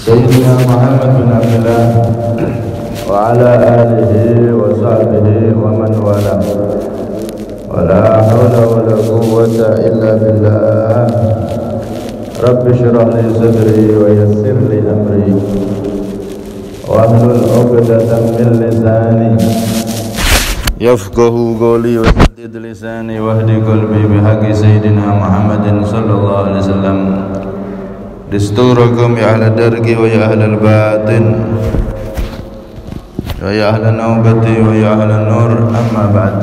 سيدنا محمد بن عبد الله وعلى آله وصحبه ومن والاه ولا حول ولا قوة إلا بالله رب اشرح لي صدري ويسر لي أمري واحلل عقدة من لساني يفقه قولي وسدد لساني واهد قلبي بحق سيدنا محمد صلى الله عليه وسلم دستوركم يا أهل الدرك ويا أهل الباطن ويا أهل النوبة ويا أهل النور. أما بعد.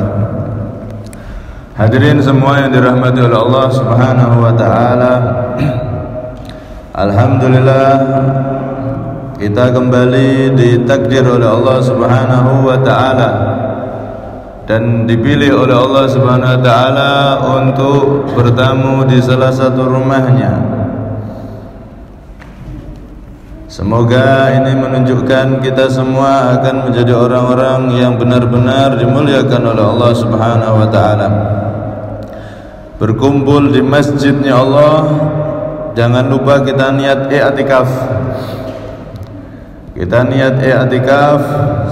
Hadirin semua yang dirahmati oleh Allah Subhanahu wa taala. Alhamdulillah kita kembali ditakdir oleh Allah Subhanahu wa taala dan dipilih oleh Allah Subhanahu wa taala untuk bertamu di salah satu rumahnya. Semoga ini menunjukkan kita semua akan menjadi orang-orang yang benar-benar dimuliakan oleh Allah Subhanahu wa taala. Berkumpul di masjidnya Allah, jangan lupa kita niat i'tikaf. Kita niat i'tikaf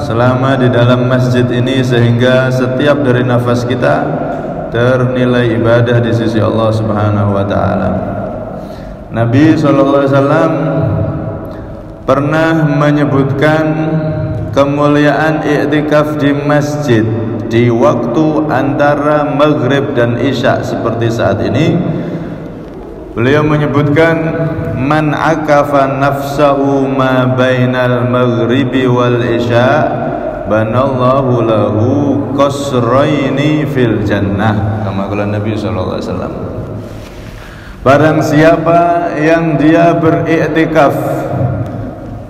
selama di dalam masjid ini sehingga setiap dari nafas kita ternilai ibadah di sisi Allah Subhanahu wa taala. Nabi sallallahu alaihi wasallam pernah menyebutkan kemuliaan i'tikaf di masjid di waktu antara maghrib dan isya seperti saat ini. Beliau menyebutkan man akafa nafsahu ma bainal maghribi wal isya banallahu lahu qasraini fil jannah, kama qala Nabi sallallahu alaihi wasallam. Barang siapa yang dia beriktikaf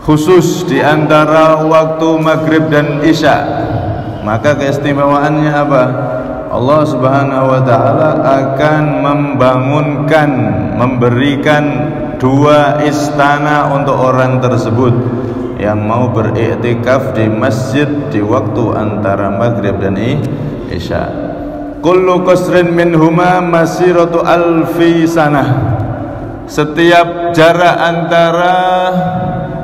khusus di antara waktu maghrib dan isya, maka keistimewaannya apa? Allah Subhanahu wa taala akan membangunkan, memberikan dua istana untuk orang tersebut yang mau beriktikaf di masjid di waktu antara maghrib dan isya. Kullu qasrin minhuma masiratu alfi sanah. Setiap jarak antara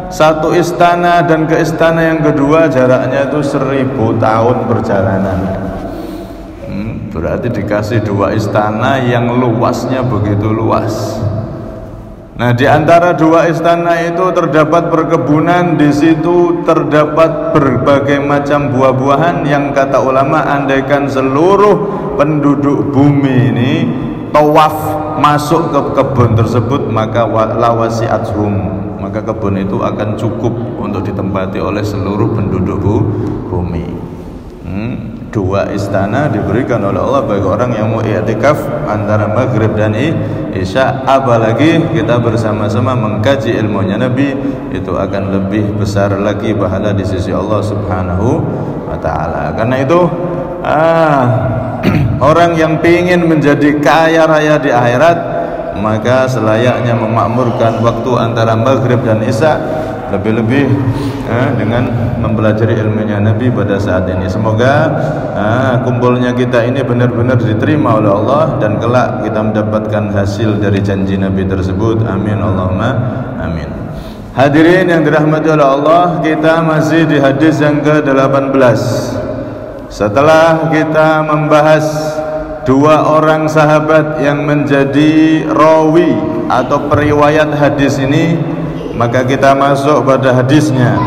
satu istana dan ke istana yang kedua jaraknya itu 1000 tahun perjalanan. Berarti dikasih dua istana yang luasnya begitu luas. Nah, di antara dua istana itu terdapat perkebunan, di situ terdapat berbagai macam buah-buahan yang kata ulama andaikan seluruh penduduk bumi ini tawaf masuk ke kebun tersebut maka lawasi'athum, maka kebun itu akan cukup untuk ditempati oleh seluruh penduduk bumi. Dua istana diberikan oleh Allah bagi orang yang mau i'tikaf antara maghrib dan isya. Apalagi kita bersama-sama mengkaji ilmunya Nabi, itu akan lebih besar lagi pahala di sisi Allah Subhanahu wa taala. Karena itu orang yang ingin menjadi kaya raya di akhirat, maka selayaknya memakmurkan waktu antara maghrib dan isya, lebih-lebih dengan mempelajari ilmunya Nabi pada saat ini. Semoga kumpulnya kita ini benar-benar diterima oleh Allah dan kelak kita mendapatkan hasil dari janji Nabi tersebut. Amin Allahumma amin. Hadirin yang dirahmati oleh Allah, kita masih di hadis yang ke-18. Setelah kita membahas dua orang sahabat yang menjadi rawi atau periwayat hadis ini, maka kita masuk pada hadisnya.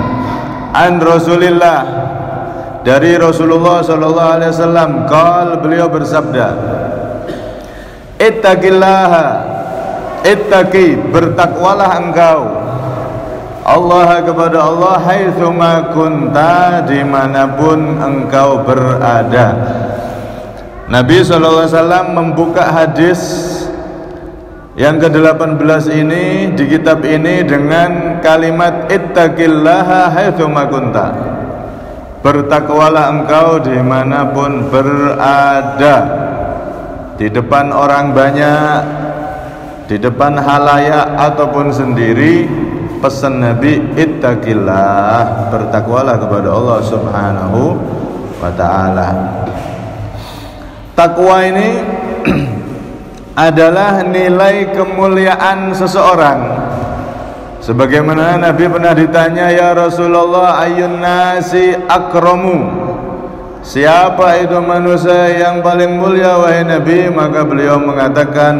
An Rasulillah, dari Rasulullah sallallahu alaihi wasallam, qal, beliau bersabda, ittaqillaha, ittaqi, bertakwalah engkau Allah kepada Allah, haitsuma kunta, dimanapun engkau berada. Nabi sallallahu alaihi wasallam membuka hadis yang ke-18 ini di kitab ini dengan kalimat ittaqillaha haitsuma kunta, bertakwalah engkau dimanapun berada, di depan orang banyak, di depan halayak ataupun sendiri. Pesan Nabi, ittaqillah, bertakwalah kepada Allah Subhanahu wa ta'ala. Takwa ini adalah nilai kemuliaan seseorang Sebagaimana Nabi pernah ditanya, ya Rasulullah, ayyun nasi akramu, siapa itu manusia yang paling mulia wahai Nabi? Maka beliau mengatakan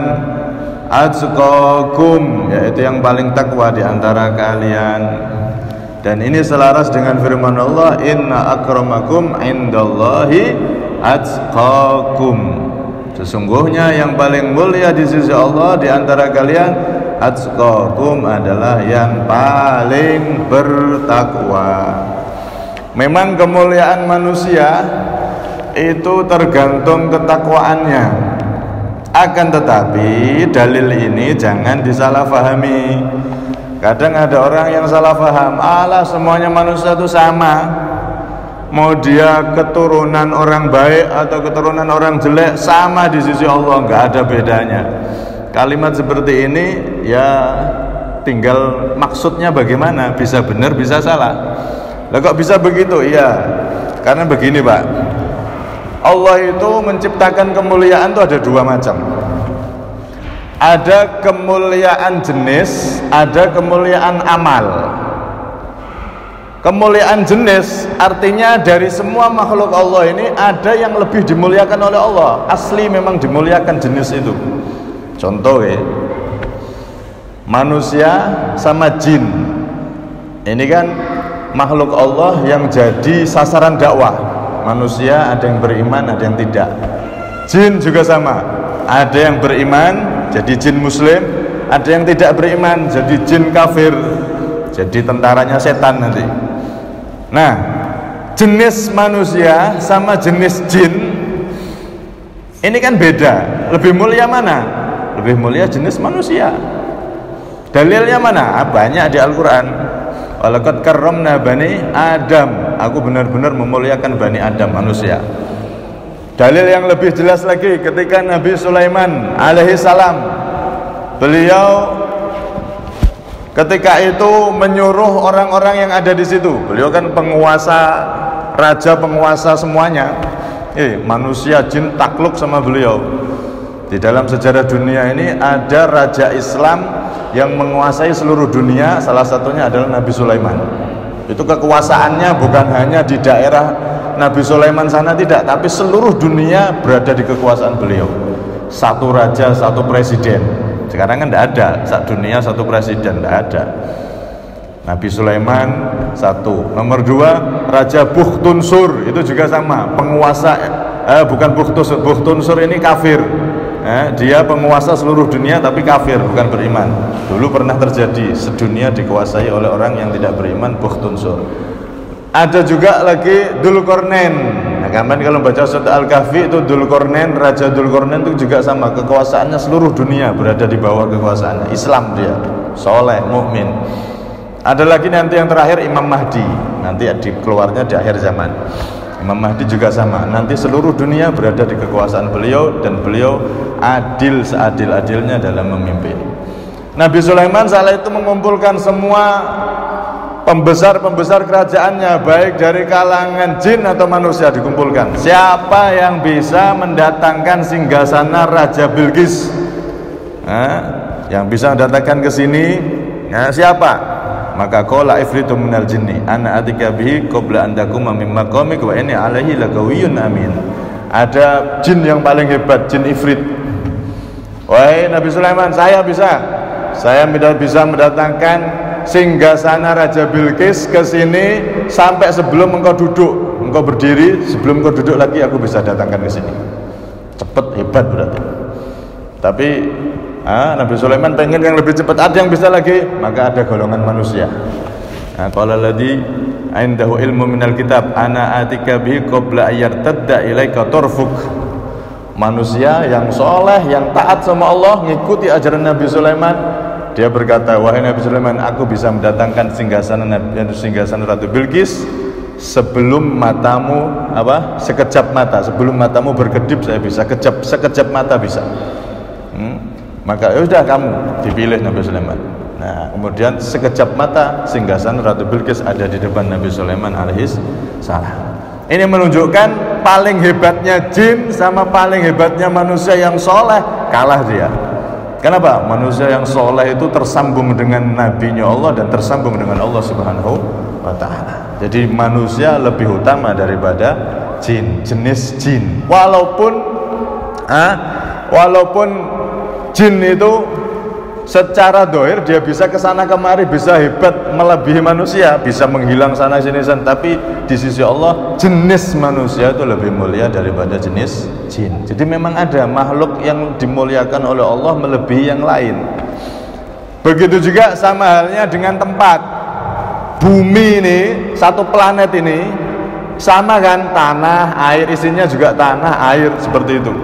atqakum, yaitu yang paling takwa di antara kalian. Dan ini selaras dengan firman Allah, inna akramakum indallahi atqakum. Sesungguhnya yang paling mulia di sisi Allah di antara kalian, atqakum, adalah yang paling bertakwa. Memang kemuliaan manusia itu tergantung ketakwaannya. Akan tetapi dalil ini jangan disalahfahami. Kadang ada orang yang salah paham, alah semuanya manusia itu sama, mau dia keturunan orang baik atau keturunan orang jelek sama di sisi Allah, nggak ada bedanya. Kalimat seperti ini ya tinggal maksudnya bagaimana, bisa benar bisa salah. Lah kok bisa begitu? Iya, karena begini Pak, Allah itu menciptakan kemuliaan itu ada dua macam. Ada kemuliaan jenis, ada kemuliaan amal. Kemuliaan jenis artinya dari semua makhluk Allah ini ada yang lebih dimuliakan oleh Allah. Asli memang dimuliakan jenis itu. Contoh ya, manusia sama jin. Ini kan makhluk Allah yang jadi sasaran dakwah. Manusia ada yang beriman, ada yang tidak. Jin juga sama. Ada yang beriman jadi jin muslim, ada yang tidak beriman jadi jin kafir, jadi tentaranya setan nanti. Nah, jenis manusia sama jenis jin ini kan beda. Lebih mulia mana? Lebih mulia jenis manusia. Dalilnya mana? Banyak di Al-Quran. Walaqad karramna bani Adam, aku benar-benar memuliakan Bani Adam, manusia. Dalil yang lebih jelas lagi ketika Nabi Sulaiman alaihi salam, beliau ketika itu menyuruh orang-orang yang ada di situ. Beliau kan penguasa, raja penguasa semuanya. Manusia jin takluk sama beliau. Di dalam sejarah dunia ini ada raja Islam yang menguasai seluruh dunia, salah satunya adalah Nabi Sulaiman. Itu kekuasaannya bukan hanya di daerah Nabi Sulaiman sana, tidak, tapi seluruh dunia berada di kekuasaan beliau. Satu raja, satu presiden. Sekarang kan tidak ada, satu dunia satu presiden, tidak ada. Nabi Sulaiman satu. Nomor dua, Raja Bukhtunsur, itu juga sama, penguasa, bukan Bukhtunsur. Bukhtunsur ini kafir. Dia penguasa seluruh dunia tapi kafir, bukan beriman. Dulu pernah terjadi, sedunia dikuasai oleh orang yang tidak beriman, Bukhtunsur. Ada juga lagi Dzulqarnain. Nah, kalian kalau baca surat Al-Kahfi itu Dzulqarnain, Raja Dzulqarnain itu juga sama, kekuasaannya seluruh dunia berada di bawah kekuasaannya. Islam dia, soleh, mukmin. Ada lagi nanti yang terakhir Imam Mahdi, nanti keluarnya di akhir zaman. Imam Mahdi juga sama, nanti seluruh dunia berada di kekuasaan beliau dan beliau adil seadil-adilnya dalam memimpin. Nabi Sulaiman salah itu mengumpulkan semua pembesar-pembesar kerajaannya, baik dari kalangan jin atau manusia, dikumpulkan. Siapa yang bisa mendatangkan singgasana Raja Bilqis? Yang bisa mendatangkan ke sini, siapa? Maka qala ifritu minal jinni ana atika bihi qabla an takuma min maqamik wa inni alaihi laqawiyyun amin. Ada jin yang paling hebat, jin ifrit. Wahai Nabi Sulaiman, saya bisa mendatangkan singgasana Raja Bilqis ke sini sampai sebelum engkau duduk, engkau berdiri, sebelum engkau duduk lagi aku bisa datangkan ke sini. Cepat, hebat berarti. Tapi Nabi Sulaiman pengen yang lebih cepat, ada yang bisa lagi, maka ada golongan manusia. Qala alladzi indahu ilmu minal kitab ana atika bihi qabla ayyartadda ilaika tarfuk. Manusia yang soleh, yang taat sama Allah, ngikuti ajaran Nabi Sulaiman, dia berkata, wahai Nabi Sulaiman, aku bisa mendatangkan singgasana Ratu Bilqis sebelum matamu sekejap mata, sebelum matamu berkedip saya bisa, sekejap mata bisa. Maka ya sudah, kamu dipilih Nabi Sulaiman. Nah, kemudian sekejap mata singgasana Ratu Bilqis ada di depan Nabi Sulaiman alaihis salam. Ini menunjukkan paling hebatnya jin sama paling hebatnya manusia yang soleh kalah dia. Kenapa? Manusia yang soleh itu tersambung dengan nabinya Allah dan tersambung dengan Allah Subhanahu wa ta'ala. Jadi manusia lebih utama daripada jin, jenis jin. Walaupun jin itu secara dohir dia bisa kesana kemari, bisa hebat melebihi manusia, bisa menghilang sana sini sana, tapi di sisi Allah jenis manusia itu lebih mulia daripada jenis jin. Jadi memang ada makhluk yang dimuliakan oleh Allah melebihi yang lain. Begitu juga sama halnya dengan tempat. Bumi ini, satu planet ini sama kan, tanah, air, isinya juga tanah, air, seperti itu.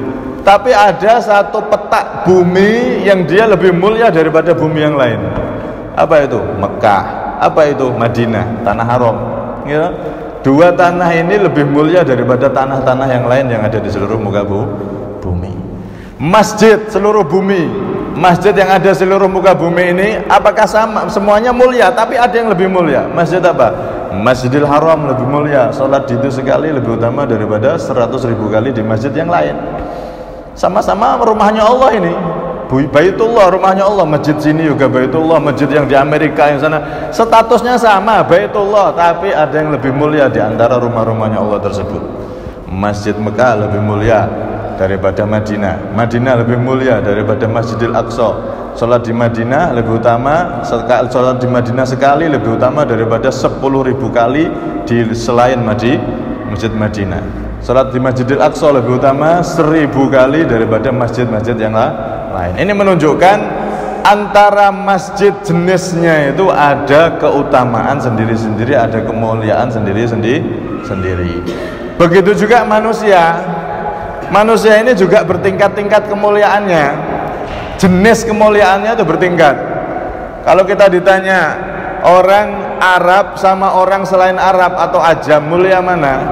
Tapi ada satu petak bumi yang dia lebih mulia daripada bumi yang lain. Apa itu? Mekah. Apa itu? Madinah, tanah haram. Ya. Dua tanah ini lebih mulia daripada tanah-tanah yang lain yang ada di seluruh muka bumi. Masjid seluruh bumi, masjid yang ada seluruh muka bumi ini apakah sama? Semuanya mulia, tapi ada yang lebih mulia. Masjid apa? Masjidil Haram lebih mulia. Salat di itu sekali lebih utama daripada 100.000 kali di masjid yang lain. Sama-sama rumahnya Allah ini, Baitullah, rumahnya Allah. Masjid sini juga Baitullah, masjid yang di Amerika yang sana statusnya sama, Baitullah, tapi ada yang lebih mulia di antara rumah-rumahnya Allah tersebut. Masjid Mekah lebih mulia daripada Madinah, Madinah lebih mulia daripada Masjidil Aqsa. Salat di Madinah lebih utama, salat di Madinah sekali lebih utama daripada 10.000 kali di selain Masjid Madinah. Salat di Masjidil Aqsa lebih utama 1.000 kali daripada masjid-masjid yang lain. Ini menunjukkan antara masjid jenisnya itu ada keutamaan sendiri-sendiri, ada kemuliaan sendiri-sendiri. Begitu juga manusia. Manusia ini juga bertingkat-tingkat kemuliaannya. Jenis kemuliaannya itu bertingkat. Kalau kita ditanya orang Arab sama orang selain Arab atau ajam, mulia mana?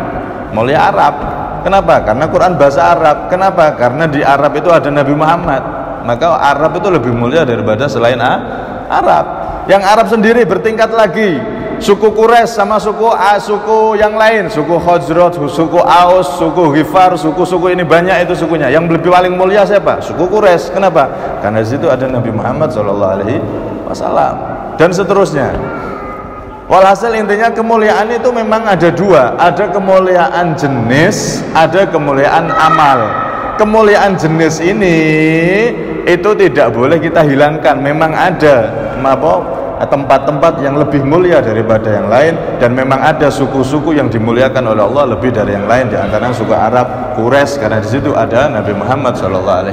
Mulia Arab. Kenapa? Karena Quran bahasa Arab. Kenapa? Karena di Arab itu ada Nabi Muhammad. Maka Arab itu lebih mulia daripada selain Arab. Yang Arab sendiri bertingkat lagi. Suku Quraisy sama suku yang lain, suku Khazraj, suku Aus, suku Ghifar, suku-suku ini banyak itu sukunya. Yang lebih paling mulia siapa? Suku Quraisy. Kenapa? Karena di situ ada Nabi Muhammad SAW dan seterusnya. Walhasil intinya kemuliaan itu memang ada dua, ada kemuliaan jenis, ada kemuliaan amal. Kemuliaan jenis ini itu tidak boleh kita hilangkan. Memang ada tempat-tempat yang lebih mulia daripada yang lain, dan memang ada suku-suku yang dimuliakan oleh Allah lebih dari yang lain, di antaranya suku Arab, Quraisy, karena di situ ada Nabi Muhammad SAW.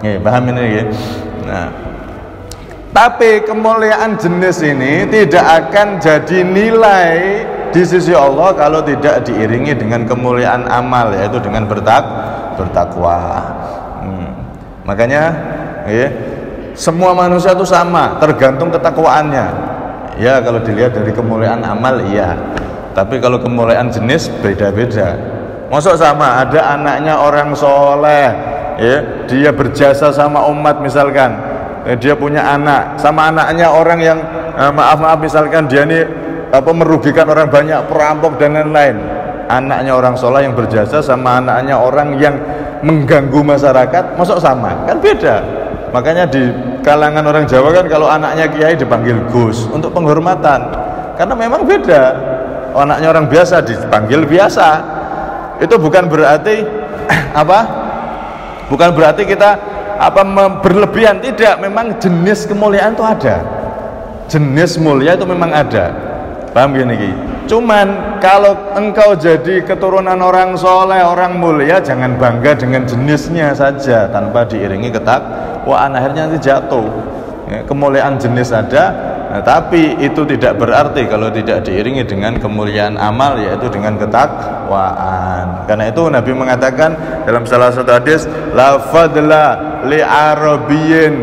Paham ini ya? Nah, tapi kemuliaan jenis ini tidak akan jadi nilai di sisi Allah kalau tidak diiringi dengan kemuliaan amal, yaitu dengan bertakwa. Makanya semua manusia itu sama, tergantung ketakwaannya. Ya, kalau dilihat dari kemuliaan amal iya, tapi kalau kemuliaan jenis beda-beda. Masuk sama, ada anaknya orang soleh, ya, dia berjasa sama umat misalkan. Dia punya anak, sama anaknya orang yang maaf misalkan dia ini merugikan orang banyak, perampok dan lain-lain. Anaknya orang soleh yang berjasa sama anaknya orang yang mengganggu masyarakat, masuk sama? Kan beda. Makanya di kalangan orang Jawa kan kalau anaknya kiai dipanggil Gus untuk penghormatan, karena memang beda. Anaknya orang biasa dipanggil biasa. Itu bukan berarti bukan berarti kita berlebihan, tidak. Memang jenis kemuliaan itu ada, jenis mulia itu memang ada. Paham gini Ki? Cuman kalau engkau jadi keturunan orang soleh, orang mulia, jangan bangga dengan jenisnya saja tanpa diiringi ketakwaan, akhirnya nanti jatuh. Kemuliaan jenis ada, tapi itu tidak berarti kalau tidak diiringi dengan kemuliaan amal, yaitu dengan ketakwaan. Karena itu Nabi mengatakan dalam salah satu hadis, la fadla li arabiyyin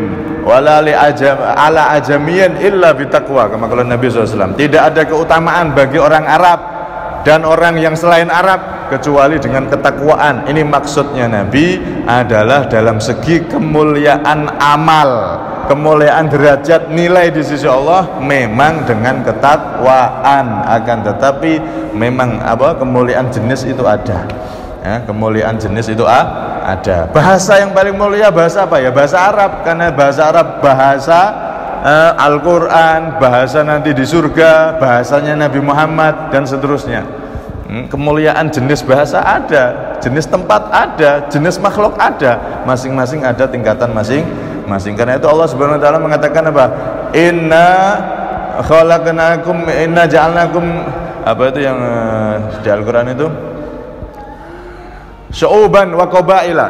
wala li ala ajamiyyin illa bitaqwa. Kama qala Nabi SAW, tidak ada keutamaan bagi orang Arab dan orang yang selain Arab kecuali dengan ketakwaan. Ini maksudnya Nabi adalah dalam segi kemuliaan amal, kemuliaan derajat, nilai di sisi Allah memang dengan ketakwaan. Akan tetapi memang kemuliaan jenis itu ada, ya, kemuliaan jenis itu ada. Bahasa yang paling mulia bahasa apa ya? Bahasa Arab, karena bahasa Arab bahasa Al-Quran, bahasa nanti di surga, bahasanya Nabi Muhammad dan seterusnya. Kemuliaan jenis bahasa ada, jenis tempat ada, jenis makhluk ada, masing-masing ada tingkatan masing-masing. Karena itu Allah Subhanahu wa taala mengatakan apa? Inna khalaqnakum, inna ja'alnakum, apa itu yang di Al-Quran itu? Syu'uban wa qabaila.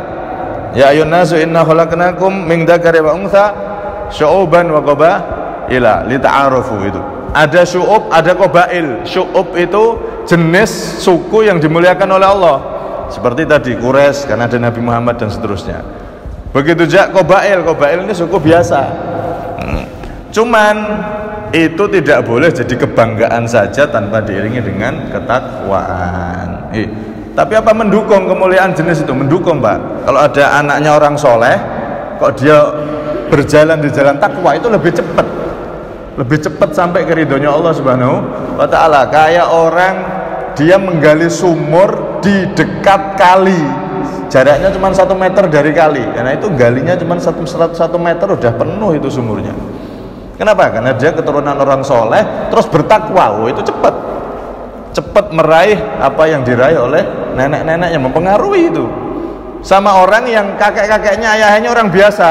Ya ayyuhan nasu inna khalaqnakum min dzakari wa untha syu'uban wa qabaila lita'arufu. Itu ada syu'ub, ada qabail. Syu'ub itu jenis suku yang dimuliakan oleh Allah, seperti tadi Quraisy karena ada Nabi Muhammad dan seterusnya. Begitu juga qabail. Qabail ini suku biasa. Cuman itu tidak boleh jadi kebanggaan saja tanpa diiringi dengan ketakwaan. Tapi apa mendukung kemuliaan jenis itu? Mendukung, Pak. Kalau ada anaknya orang soleh, kok dia berjalan di jalan takwa, itu lebih cepat sampai ke ridhonya Allah Subhanahu wa taala. Kayak orang dia menggali sumur di dekat kali, jaraknya cuma 1 meter dari kali, karena itu galinya cuma 1 meter udah penuh itu sumurnya. Kenapa? Karena dia keturunan orang soleh terus bertakwa. Itu cepat meraih apa yang diraih oleh nenek-nenek yang mempengaruhi itu. Sama orang yang kakek-kakeknya, ayahnya orang biasa,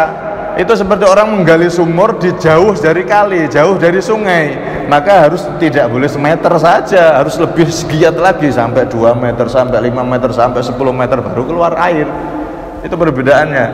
itu seperti orang menggali sumur di jauh dari kali, jauh dari sungai, maka harus tidak boleh semeter saja, harus lebih segiat lagi, sampai 2 meter, sampai 5 meter, sampai 10 meter baru keluar air. Itu perbedaannya.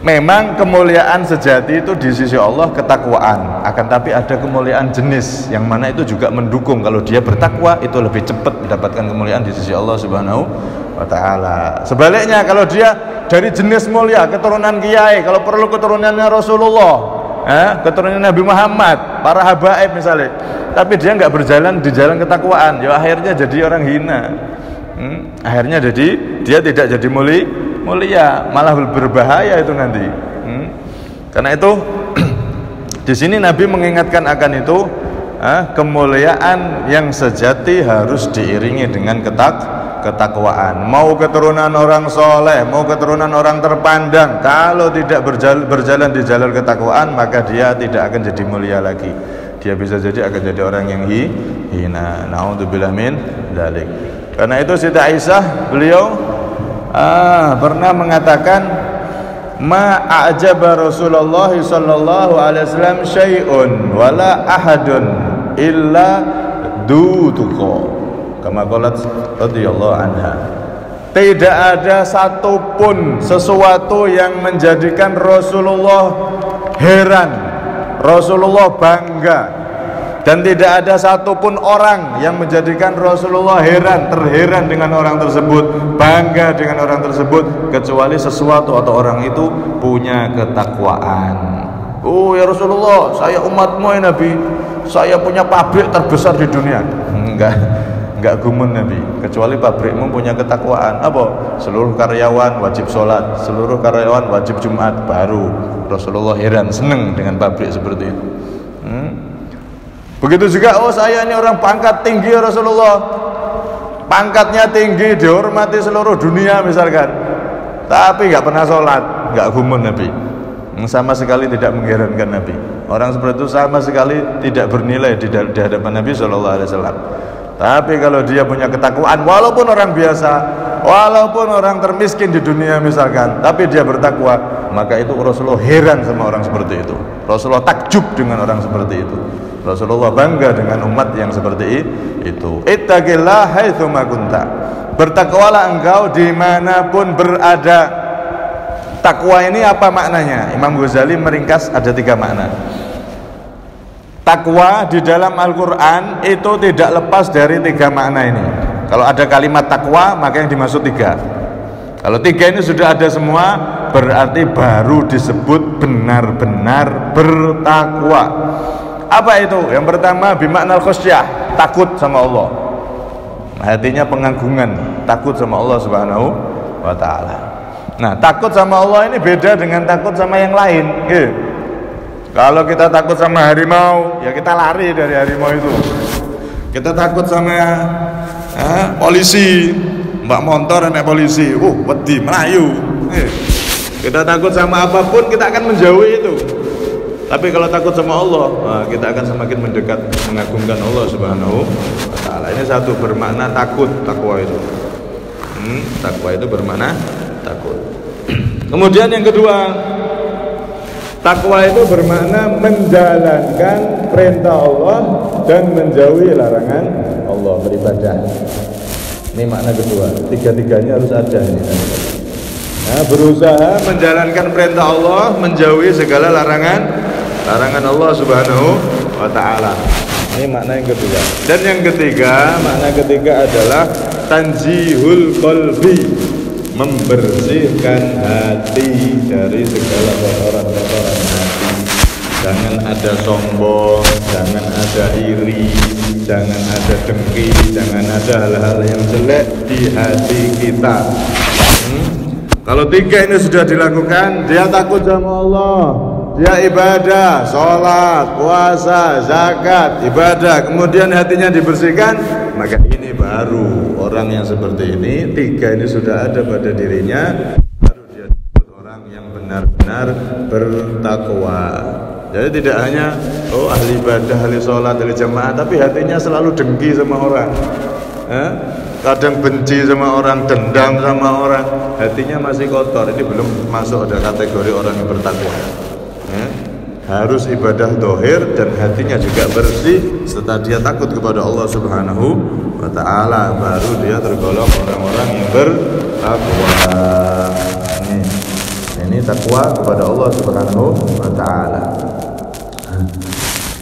Memang kemuliaan sejati itu di sisi Allah ketakwaan, akan tapi ada kemuliaan jenis yang mana itu juga mendukung. Kalau dia bertakwa itu lebih cepat mendapatkan kemuliaan di sisi Allah Subhanahu wa taala. Sebaliknya kalau dia dari jenis mulia, keturunan kiai, kalau perlu keturunannya Rasulullah, keturunan Nabi Muhammad, para habaib misalnya, tapi dia nggak berjalan di jalan ketakwaan, ya akhirnya jadi orang hina. Akhirnya jadi dia tidak jadi mulia, malah berbahaya itu nanti. Karena itu di sini Nabi mengingatkan akan itu, kemuliaan yang sejati harus diiringi dengan ketakwaan. Mau keturunan orang soleh, mau keturunan orang terpandang, kalau tidak berjalan di jalur ketakwaan, maka dia tidak akan jadi mulia lagi. Dia bisa jadi akan jadi orang yang hina. Na'udzubillah min dzalik. Karena itu Siti Aisyah beliau pernah mengatakan, ma a'jaba Rasulullah sallallahu alaihi wasallam syai'un wala ahadun illa dutuqa, kama qalat radhiyallahu anha. Tidak ada satupun sesuatu yang menjadikan Rasulullah heran, Rasulullah bangga, dan tidak ada satupun orang yang menjadikan Rasulullah terheran dengan orang tersebut, bangga dengan orang tersebut, kecuali sesuatu atau orang itu punya ketakwaan. Oh ya Rasulullah, saya umatmu ya Nabi, saya punya pabrik terbesar di dunia. Enggak gumun Nabi, kecuali pabrikmu punya ketakwaan. Apa? Seluruh karyawan wajib sholat, seluruh karyawan wajib Jumat, baru Rasulullah heran, seneng dengan pabrik seperti itu. Begitu juga, oh saya ini orang pangkat tinggi ya Rasulullah, pangkatnya tinggi, dihormati seluruh dunia misalkan, tapi nggak pernah sholat, nggak gumun Nabi, sama sekali tidak mengherankan Nabi. Orang seperti itu sama sekali tidak bernilai di hadapan Nabi SAW. Tapi kalau dia punya ketakwaan, walaupun orang biasa, walaupun orang termiskin di dunia misalkan, tapi dia bertakwa, maka itu Rasulullah heran sama orang seperti itu. Rasulullah takjub dengan orang seperti itu. Rasulullah bangga dengan umat yang seperti itu. Ittaqillah haitsu ma kunta. Bertakwalah engkau dimanapun berada. Takwa ini apa maknanya? Imam Ghazali meringkas ada 3 makna. Takwa di dalam Al-Quran itu tidak lepas dari 3 makna ini. Kalau ada kalimat takwa, maka yang dimaksud 3. Kalau 3 ini sudah ada semua, berarti baru disebut benar-benar bertakwa. Apa itu? Yang pertama bimaknal khusyah, takut sama Allah. Hatinya pengagungan, takut sama Allah Subhanahu wa taala. Nah, takut sama Allah ini beda dengan takut sama yang lain. Kalau kita takut sama harimau, ya kita lari dari harimau itu. Kita takut sama polisi, mbak motor enek polisi, wedi melayu. Kita takut sama apapun, kita akan menjauhi itu. Tapi kalau takut sama Allah, kita akan semakin mendekat, mengagungkan Allah Subhanahu wa Ta'ala. Ini satu bermakna takut, takwa itu. Takwa itu bermakna takut. Kemudian yang kedua, takwa itu bermakna menjalankan perintah Allah dan menjauhi larangan Allah, beribadah. Ini makna kedua. Tiga-tiganya harus ada ini. Nah, berusaha menjalankan perintah Allah, menjauhi segala larangan Allah Subhanahu wa Ta'ala. Ini makna yang kedua. Dan yang ketiga, makna ketiga adalah tanzihul qalbi, membersihkan hati dari segala kotoran-kotoran hati. Jangan ada sombong, jangan ada iri, jangan ada dengki, jangan ada hal-hal yang jelek di hati kita. Kalau tiga ini sudah dilakukan, dia takut sama Allah, dia ibadah, sholat, puasa, zakat, ibadah, kemudian hatinya dibersihkan, maka ini baru orang yang seperti ini. Tiga ini sudah ada pada dirinya, baru dia disebut orang yang benar-benar bertakwa. Jadi tidak hanya ahli ibadah, ahli sholat, ahli jamaah, tapi hatinya selalu dengki sama orang, kadang benci sama orang, dendam sama orang, hatinya masih kotor. Ini belum masuk ada kategori orang yang bertakwa. Harus ibadah dohir dan hatinya juga bersih serta dia takut kepada Allah Subhanahu wa Ta'ala, baru dia tergolong orang-orang yang bertakwa. Ini takwa kepada Allah Subhanahu wa Ta'ala.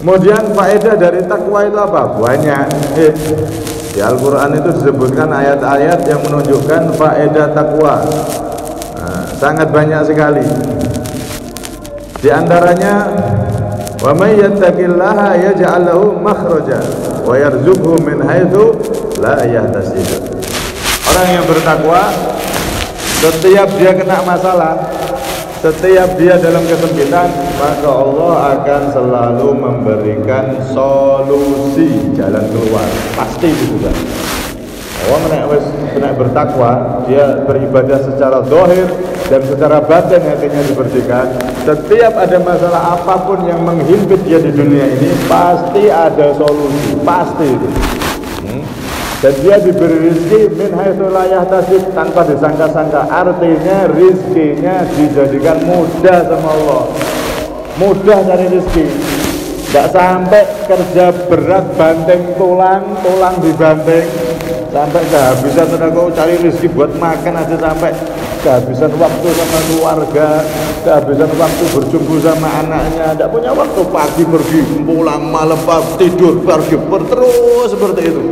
Kemudian faedah dari takwa itu apa? Banyak. Di Al-Quran itu disebutkan ayat-ayat yang menunjukkan faedah takwa. Sangat banyak sekali. Di antaranya, wa may yattaqillaha yaj'al lahu makhraja wa yarzuqhu min haitsu la yahtasib. Orang yang bertakwa, setiap dia kena masalah, setiap dia dalam kesempitan, maka Allah akan selalu memberikan solusi, jalan keluar. Pasti itu kan. Orang yang bertakwa, dia beribadah secara zahir dan secara batin, hatinya dibersihkan. Setiap ada masalah apapun yang menghimpit dia di dunia ini, pasti ada solusi, pasti itu. Dan dia diberi rezeki min haitsu la yahtasib, tanpa disangka-sangka. Artinya rezekinya dijadikan mudah sama Allah. Mudah cari rezeki. Tidak sampai kerja berat banting tulang dibanting, sampai kehabisan tenaga cari rezeki buat makan aja, sampai kehabisan waktu sama keluarga, kehabisan waktu berjumpa sama anaknya, tidak punya waktu, pagi pergi, pulang malam tidur, pergi terus seperti itu.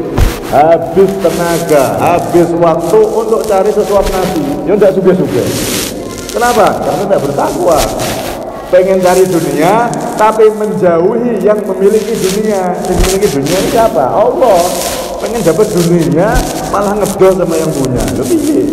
Habis tenaga, habis waktu untuk cari sesuap nasi, ya tidak suge-suge. Kenapa? Karena tidak bertakwa. Pengen cari dunia, tapi menjauhi yang memiliki dunia. Yang memiliki dunia ini siapa? Allah. Pengen dapat dunia, malah ngedol sama yang punya. Lebih.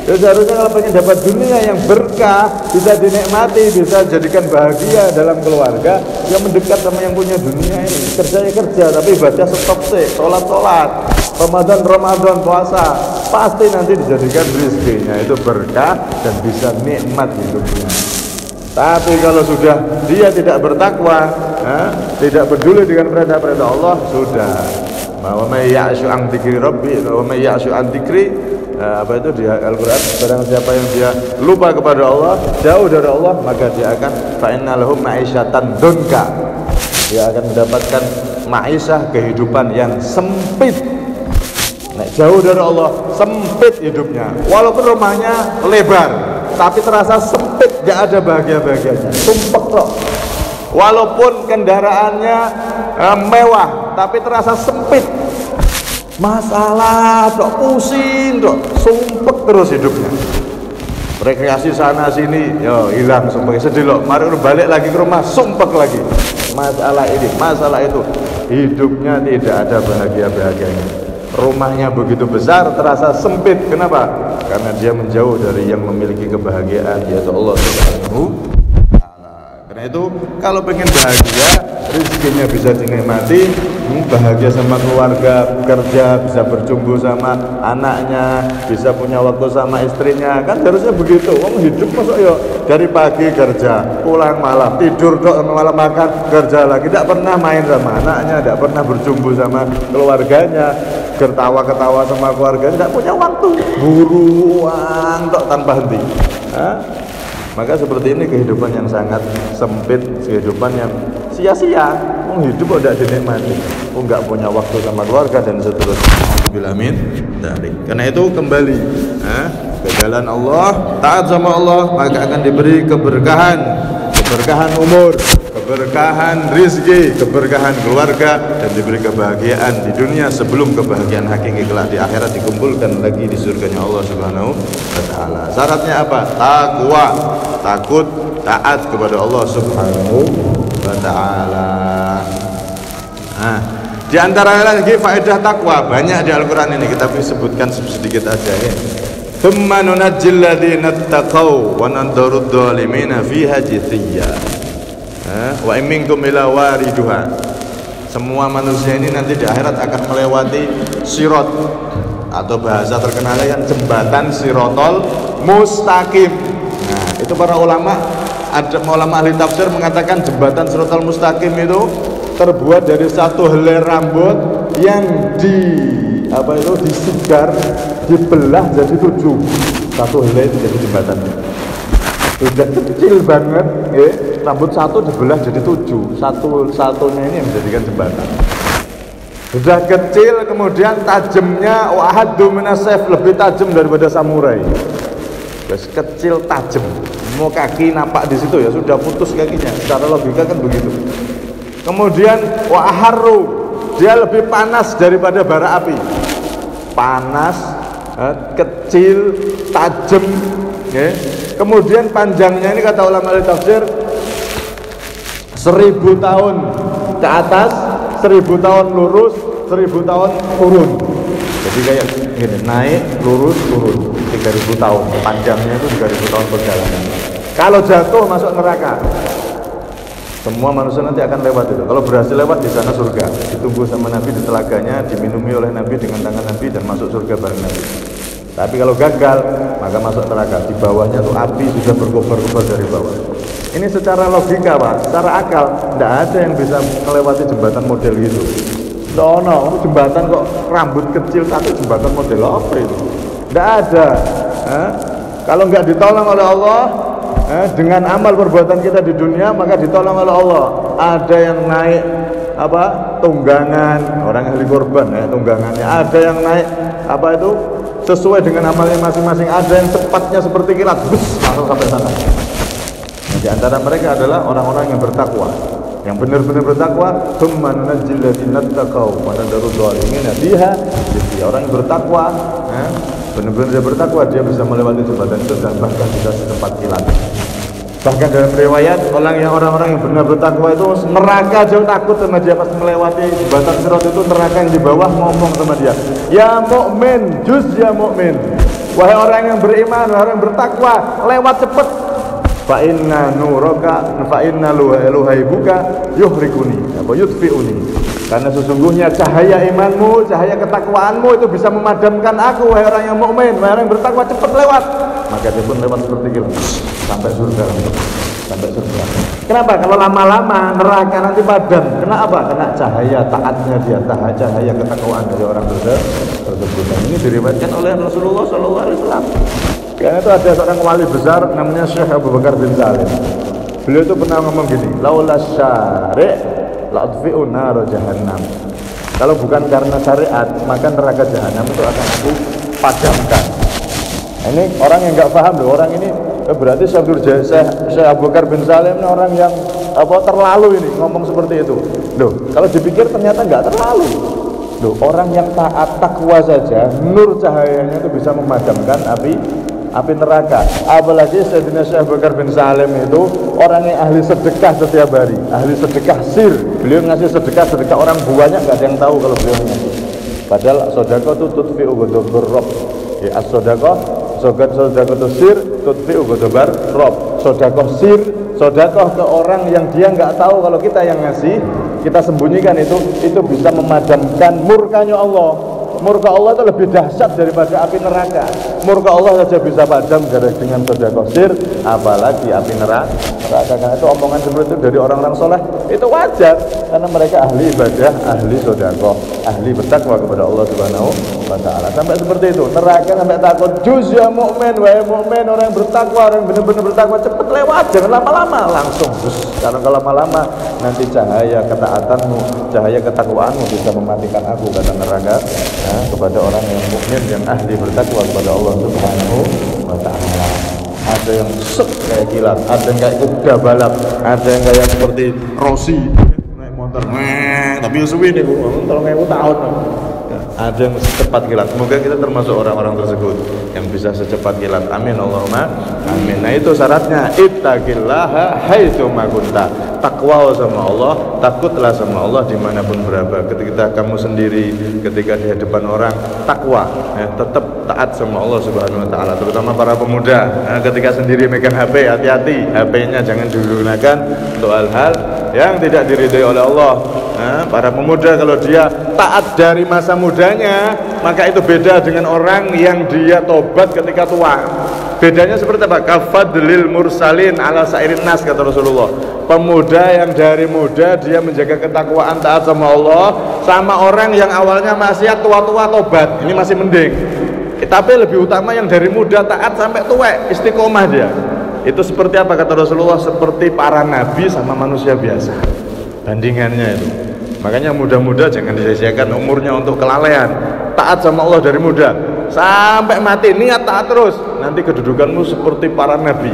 Ya, seharusnya kalau pengen dapat dunia yang berkah, bisa dinikmati, bisa jadikan bahagia dalam keluarga, yang mendekat sama yang punya dunia ini. Kerja, tapi baca stop sih, sholat, Ramadan, puasa, pasti nanti dijadikan rezekinya itu berkah dan bisa nikmat hidupnya. Tapi kalau sudah dia tidak bertakwa, tidak peduli dengan perintah-perintah Allah, sudah. Wa may ya'shu an dzikri rabbi wa may ya'shu an dzikri, apa itu di Al-Quran, barang siapa yang dia lupa kepada Allah, jauh dari Allah, maka dia akan fa inna lahu ma'isyatan dunka, dia akan mendapatkan ma'isyah, kehidupan yang sempit. Nah, jauh dari Allah, sempit hidupnya. Walaupun rumahnya lebar, tapi terasa sempit, gak ada bahagia-bahagianya, sumpek kok. Walaupun kendaraannya mewah, tapi terasa sempit. Masalah, pusing, sumpek terus hidupnya. Rekreasi sana sini, hilang sumpek, sedih loh. Mari balik lagi ke rumah, sumpek lagi. Masalah ini, masalah itu, hidupnya tidak ada bahagia-bahagianya. Rumahnya begitu besar, terasa sempit. Kenapa? Karena dia menjauh dari yang memiliki kebahagiaan, yaitu Allah Subhanahu wa Ta'ala. Karena itu kalau pengen bahagia, rezekinya bisa dinikmati, bahagia sama keluarga, kerja, bisa berjumpa sama anaknya, bisa punya waktu sama istrinya, kan harusnya begitu. Wong hidup masuk yo dari pagi kerja, pulang malam, tidur kok malam makan, kerja lagi, tidak pernah main sama anaknya, tidak pernah berjumpa sama keluarganya, ketawa-ketawa sama keluarga, tidak punya waktu, buruan kok tanpa henti. Maka seperti ini kehidupan yang sangat sempit, kehidupan yang sia-sia. Hidup kok tidak dinikmati, nggak punya waktu sama keluarga dan seterusnya. Alhamdulillah amin. Karena itu kembali ke jalan Allah, taat sama Allah, maka akan diberi keberkahan, keberkahan umur, keberkahan rizki, keberkahan keluarga, dan diberi kebahagiaan di dunia sebelum kebahagiaan hakiki kelak di akhirat dikumpulkan lagi di surganya Allah Subhanahu wa taala. Syaratnya apa? Takwa, takut, taat kepada Allah Subhanahu wa taala. Di antara lagi faedah takwa banyak di Al-Qur'an ini, kita sebutkan sedikit aja ya. Tsumma nunajjil ladzina taqaw wa nadharu adh-dhalimina fiha jithiyya. Wa in minkum ila wariduha. Semua manusia ini nanti di akhirat akan melewati sirat, atau bahasa terkenalnya yang jembatan Sirotol Mustaqim. Nah, itu para ulama, ada ulama ahli tafsir mengatakan jembatan Sirotol Mustaqim itu terbuat dari satu helai rambut yang disigar, dibelah jadi 7. Satu helai itu jadi jembatannya. Sudah kecil banget, ya. Rambut satu dibelah jadi 7. Satunya ini yang menjadikan jembatan. Sudah kecil, kemudian tajamnya wahaddu minasayf, lebih tajam daripada samurai. Terus kecil tajam, mau kaki nampak di situ ya sudah putus kakinya. Secara logika kan begitu. Kemudian waharru, dia lebih panas daripada bara api. Panas, kecil, tajam, ya. Kemudian panjangnya ini kata ulama tafsir 1000 tahun ke atas, 1000 tahun lurus, 1000 tahun turun. Jadi kayak gini, naik, lurus, turun, 3000 tahun. Panjangnya itu 3000 tahun perjalanan. Kalau jatuh masuk neraka. Semua manusia nanti akan lewat itu. Kalau berhasil lewat di sana surga, ditunggu sama Nabi di telaganya, diminumi oleh Nabi dengan tangan Nabi dan masuk surga bareng Nabi. Tapi kalau gagal, maka masuk neraka. Di bawahnya tuh api sudah berkobar-kobar dari bawah. Ini secara logika, Pak, secara akal, tidak ada yang bisa melewati jembatan model itu. No, jembatan kok rambut kecil satu, jembatan model apa itu? Tidak ada. Kalau nggak ditolong oleh Allah, dengan amal perbuatan kita di dunia, maka ditolong oleh Allah. Ada yang naik tunggangan, orang ahli korban tunggangannya. Ada yang naik sesuai dengan amalnya masing-masing. Ada yang cepatnya seperti kilat, langsung sampai sana. Di antara mereka adalah orang-orang yang bertakwa, yang benar-benar bertakwa. Tsumma nunajjil ladzina taqaw wa nadharu adh-dhalimina fiha. Jadi orang yang bertakwa, benar-benar dia bertakwa, dia bisa melewati jembatan itu dan bahkan bisa secepat kilat. Bahkan dalam riwayat orang-orang yang benar bertakwa itu neraka jauh takut sama dia pas melewati jembatan Sirat itu. Neraka yang di bawah ngomong sama dia, ya mukmin, ya mukmin, wahai orang yang beriman, wahai orang yang bertakwa, lewat cepet. Fa inna nuraka fa inna luhaibuka yuhrikuni yudfiuni. Karena sesungguhnya cahaya imanmu, cahaya ketakwaanmu itu bisa memadamkan aku, wahai orang yang mukmin, wahai orang yang bertakwa, cepat lewat. Maka dia pun lewat seperti kilat sampai surga, sampai surga. Kenapa? Kalau lama-lama neraka nanti padam. Kenapa? Karena cahaya taatnya dia, cahaya ketakwaan dari orang tersebut. Dan ini diriwayatkan oleh Rasulullah SAW. Karena itu ada seorang wali besar namanya Syekh Abu Bakar bin Salim. Beliau itu pernah ngomong gini, laula syari' la'udfi'u nar jahannam. Kalau bukan karena syariat, maka neraka jahanam itu akan aku padamkan. Ini orang yang nggak paham loh. Orang ini berarti Syekh Abu Bakar bin Salim ini orang yang terlalu ini ngomong seperti itu. Loh, kalau dipikir ternyata nggak terlalu. Loh, orang yang taat takwa saja, nur cahayanya itu bisa memadamkan api neraka. Apalagi Sayyidina Syekh Abu Bakar bin Salim itu orang yang ahli sedekah setiap hari, ahli sedekah sir. Beliau ngasih sedekah orang banyak, nggak ada yang tahu kalau beliau ngasih. Padahal sedekah itu tutfi'u ghadabar rabb. Ya, as-sedekah itu sir tutfi'u ghadabar rabb. Sedekah sir, Sedekah ke orang yang dia nggak tahu kalau kita yang ngasih, kita sembunyikan itu bisa memadamkan murkanya Allah. Murka Allah itu lebih dahsyat daripada api neraka. Murka Allah saja bisa padam dengan sedekah sir, apalagi api neraka. Karena itu omongan seperti itu dari orang-orang soleh itu wajar, karena mereka ahli ibadah, ahli sedekah, ahli bertakwa kepada Allah Subhanahu wa Ta'ala. Sampai seperti itu, neraka sampai takut. Juz ya mukmin, wahai mukmin, orang yang bertakwa, orang yang benar-benar bertakwa, cepat lewat, jangan lama-lama, langsung. Karena kalau lama-lama nanti cahaya ketaatanmu, cahaya ketakwaanmu bisa mematikan aku, kata neraka. Kepada orang yang mukmin yang ahli bertakwa kepada Allah Subhanahu wa Ta'ala. Ada yang kayak kilat, ada yang kayak kuda balap, ada yang kayak seperti Rossi naik motor, tapi suwi nih, 3.000 tahun. Ada yang secepat kilat. Semoga kita termasuk orang-orang tersebut yang bisa secepat kilat. Amin Allahumma amin. Nah itu syaratnya, ittaqillaha haitsu ma kunta. Takwa sama Allah, takutlah sama Allah dimanapun berada. Ketika kamu sendiri, ketika di hadapan orang, takwa, tetap taat sama Allah Subhanahu wa Ta'ala. Terutama para pemuda, ketika sendiri megang HP, hati-hati, HP-nya jangan digunakan untuk hal-hal yang tidak diridhai oleh Allah. Para pemuda kalau dia taat dari masa mudanya, maka itu beda dengan orang yang dia tobat ketika tua. Bedanya seperti apa? Kafadlil mursalin ala sairin nas, kata Rasulullah. Pemuda yang dari muda dia menjaga ketakwaan taat sama Allah, sama orang yang awalnya maksiat tua-tua tobat, ini masih mending. Tapi lebih utama yang dari muda taat sampai tua, istiqomah dia. Itu seperti apa kata Rasulullah? Seperti para nabi sama manusia biasa. Bandingannya itu. Makanya muda-muda jangan disia-siakan umurnya untuk kelalaian. Taat sama Allah dari muda sampai mati, niat taat terus. Nanti kedudukanmu seperti para nabi,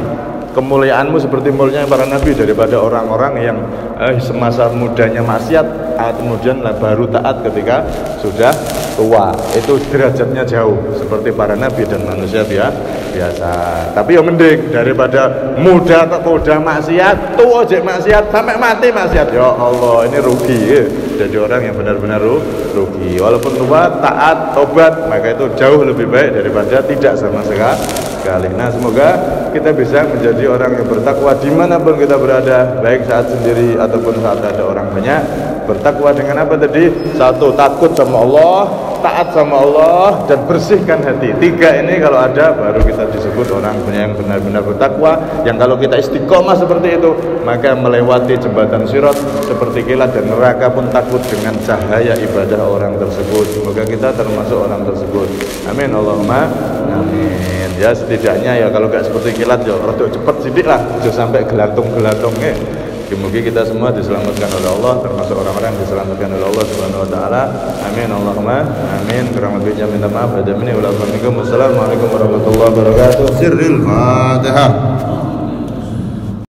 kemuliaanmu seperti mulianya para nabi, daripada orang-orang yang semasa mudanya maksiat, kemudian baru taat ketika sudah tua. Itu derajatnya jauh, seperti para nabi dan manusia biasa. Tapi yang mending daripada muda maksiat, tua aja maksiat, sampai mati maksiat. Ya Allah, ini rugi. Jadi orang yang benar-benar rugi. Walaupun tua, taat, tobat, maka itu jauh lebih baik daripada tidak sama sekali. Nah, semoga kita bisa menjadi orang yang bertakwa dimanapun kita berada, baik saat sendiri ataupun saat ada orang banyak. Bertakwa dengan apa tadi? Satu, takut sama Allah, taat sama Allah, dan bersihkan hati. 3 ini kalau ada, baru kita disebut orang yang benar-benar bertakwa. Yang kalau kita istiqomah seperti itu, maka melewati jembatan sirat seperti kilat, dan neraka pun takut dengan cahaya ibadah orang tersebut. Semoga kita termasuk orang tersebut. Amin Allahumma amin. Ya setidaknya ya kalau gak seperti kilat ya rada cepet sidik lah, sudah sampai gelantung-gelantungnya. Semoga kita semua diselamatkan oleh Allah, termasuk orang-orang yang diselamatkan oleh Allah Subhanahu wa Ta'ala. Amin Allahumma amin. Kurang lebihnya minta maaf. Assalamualaikum warahmatullahi wabarakatuh. Sirril Fatihah.